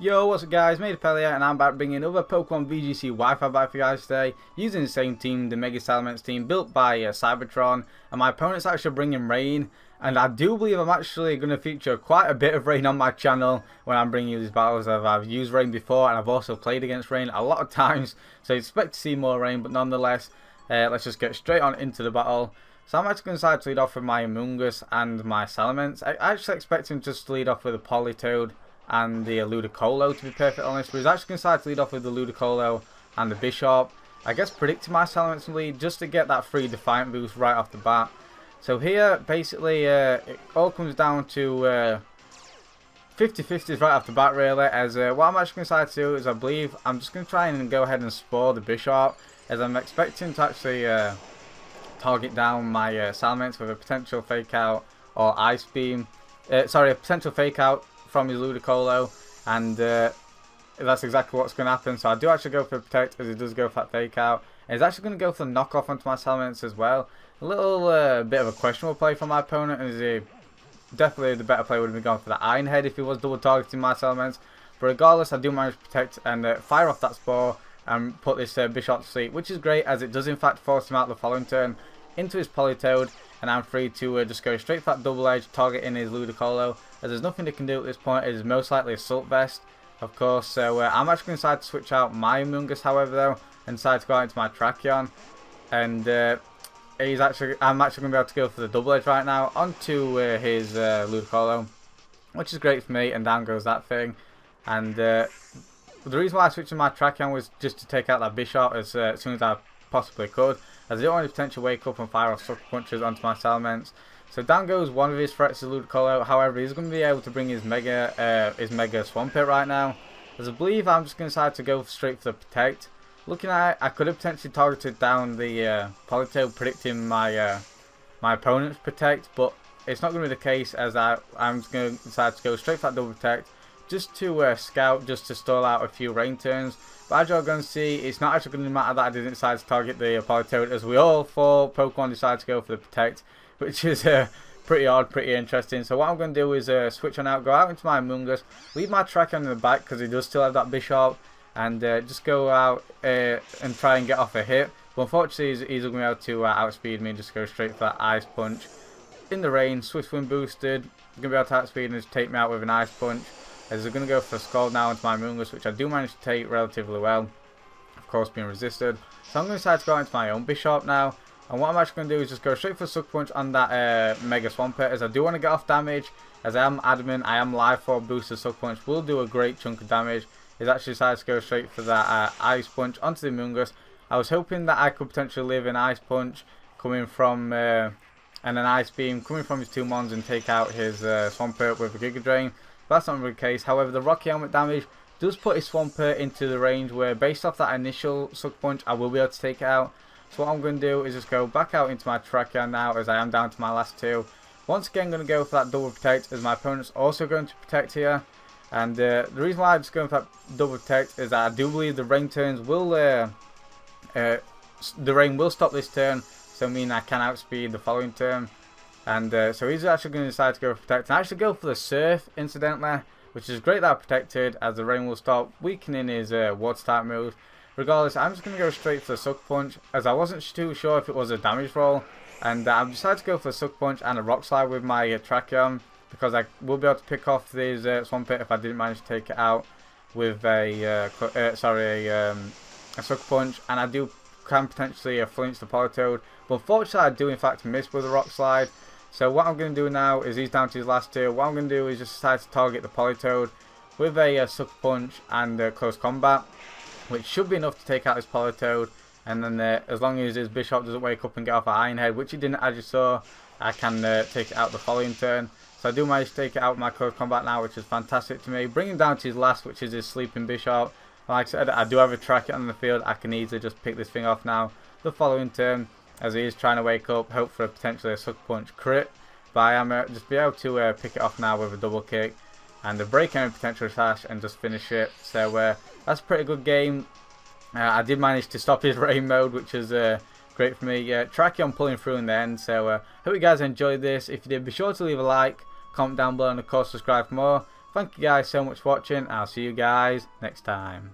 Yo, what's up guys, Made here, and I'm back bringing another Pokemon VGC Wi-Fi back for you guys today, using the same team, the Mega Salamence team, built by Cybertron, and my opponent's actually bringing Rain, and I do believe I'm actually going to feature quite a bit of Rain on my channel when I'm bringing you these battles. I've used Rain before, and I've also played against Rain a lot of times, so expect to see more Rain, but nonetheless, let's just get straight on into the battle. So I'm actually going to decide to lead off with my Amoonguss and my Salamence. I actually expect him just to lead off with a Politoed and the Ludicolo, to be perfectly honest, but he's actually going to decide to lead off with the Ludicolo and the Bishop. I guess predicting my Salamence lead just to get that free Defiant boost right off the bat. So here, basically, it all comes down to 50-50s right off the bat, really, as what I'm actually going to decide to do is I believe I'm just going to try and go ahead and Spore the Bishop, as I'm expecting to actually target down my Salamence with a potential Fake Out or Ice Beam. A potential Fake Out from his Ludicolo, and that's exactly what's going to happen. So I do actually go for Protect, as he does go for that Fake Out, and he's actually going to go for the Knockoff onto my Salamence as well. A little bit of a questionable play from my opponent, as he definitely the better play would have been going for the Iron Head if he was double targeting my Salamence. But regardless, I do manage to Protect and fire off that Spore and put this Bishop to sleep, which is great, as it does in fact force him out the following turn into his Politoed, and I'm free to just go straight for that double edge, targeting his Ludicolo, as there's nothing they can do at this point. It is most likely Assault Vest, of course. So I'm actually going to decide to switch out my Amoonguss, however, though, and decide to go out into my Tracheon, and I'm actually going to be able to go for the double edge right now onto his Ludicolo, which is great for me, and down goes that thing. And the reason why I switched to my Tracheon was just to take out that Bishop as soon as I possibly could, as I don't want to potentially wake up and fire off Sucker Punches onto my Salamence. So down goes one of his threats, is Ludicolo. However, he's going to be able to bring his Mega Swampert right now, as I believe I'm just going to decide to go straight for the Protect. Looking at it, I could have potentially targeted down the Politoed, predicting my my opponent's Protect, but it's not going to be the case, as I'm just going to decide to go straight for that double Protect, just to scout, just to stall out a few Rain turns. But as you're going to see, it's not actually going to matter that I didn't decide to target the Politoed, as we all four Pokemon decide to go for the Protect, which is pretty odd, pretty interesting. So what I'm going to do is switch on out, go out into my Amoonguss, leave my Tracheon in the back because he does still have that Bishop, and just go out and try and get off a hit. But unfortunately, he's going to be able to outspeed me and just go straight for that Ice Punch. In the rain, Swift Wind boosted, going to be able to outspeed and just take me out with an Ice Punch. As they're going to go for a Scald now into my Amoonguss, which I do manage to take relatively well, of course being resisted. So I'm going to decide to go into my own Bishop now, and what I'm actually going to do is just go straight for a Sucker Punch on that Mega Swampert, as I do want to get off damage, as I am adamant I am live for a boosted Sucker Punch, will do a great chunk of damage. He's actually decided to go straight for that Ice Punch onto the Amoonguss. I was hoping that I could potentially live an Ice Punch coming from, and an Ice Beam coming from his two Mons and take out his Swampert with a Giga Drain. That's not really the case. However, the Rocky Helmet damage does put his Swampert into the range where, based off that initial Sucker Punch, I will be able to take it out. So what I'm going to do is just go back out into my Tracheon now, as I am down to my last two. Once again, going to go for that double Protect, as my opponent's also going to Protect here. And the reason why I'm just going for that double Protect is that I do believe the rain turns will, the rain will stop this turn, so mean I can outspeed the following turn. And so he's actually going to decide to go for Protect and actually go for the Surf, incidentally, which is great that I protected, as the rain will stop weakening his Water type move. Regardless, I'm just going to go straight for the Sucker Punch, as I wasn't too sure if it was a damage roll, and I've decided to go for the Sucker Punch and a Rock Slide with my Tracheon, because I will be able to pick off these Swampert if I didn't manage to take it out with a Sucker Punch, and I can potentially flinch the Politoed, but unfortunately I do in fact miss with a Rock Slide. So what I'm going to do now is he's down to his last two. What I'm going to do is just decide to target the Politoed with a Sucker Punch and Close Combat, which should be enough to take out his Politoed. And then as long as his Bishop doesn't wake up and get off an Iron Head, which he didn't, as you saw, I can take it out the following turn. So I do manage to take it out with my Close Combat now, which is fantastic to me. Bring him down to his last, which is his Sleeping Bishop. Like I said, I do have a Tracheon on the field. I can easily just pick this thing off now the following turn, as he is trying to wake up, hope for potentially a Sucker Punch crit. But I am just be able to pick it off now with a double kick and a break and potential sash and just finish it. So that's a pretty good game. I did manage to stop his rain mode, which is great for me. Tracheon pulling through in the end. So hope you guys enjoyed this. If you did, be sure to leave a like, comment down below, and of course subscribe for more. Thank you guys so much for watching. I'll see you guys next time.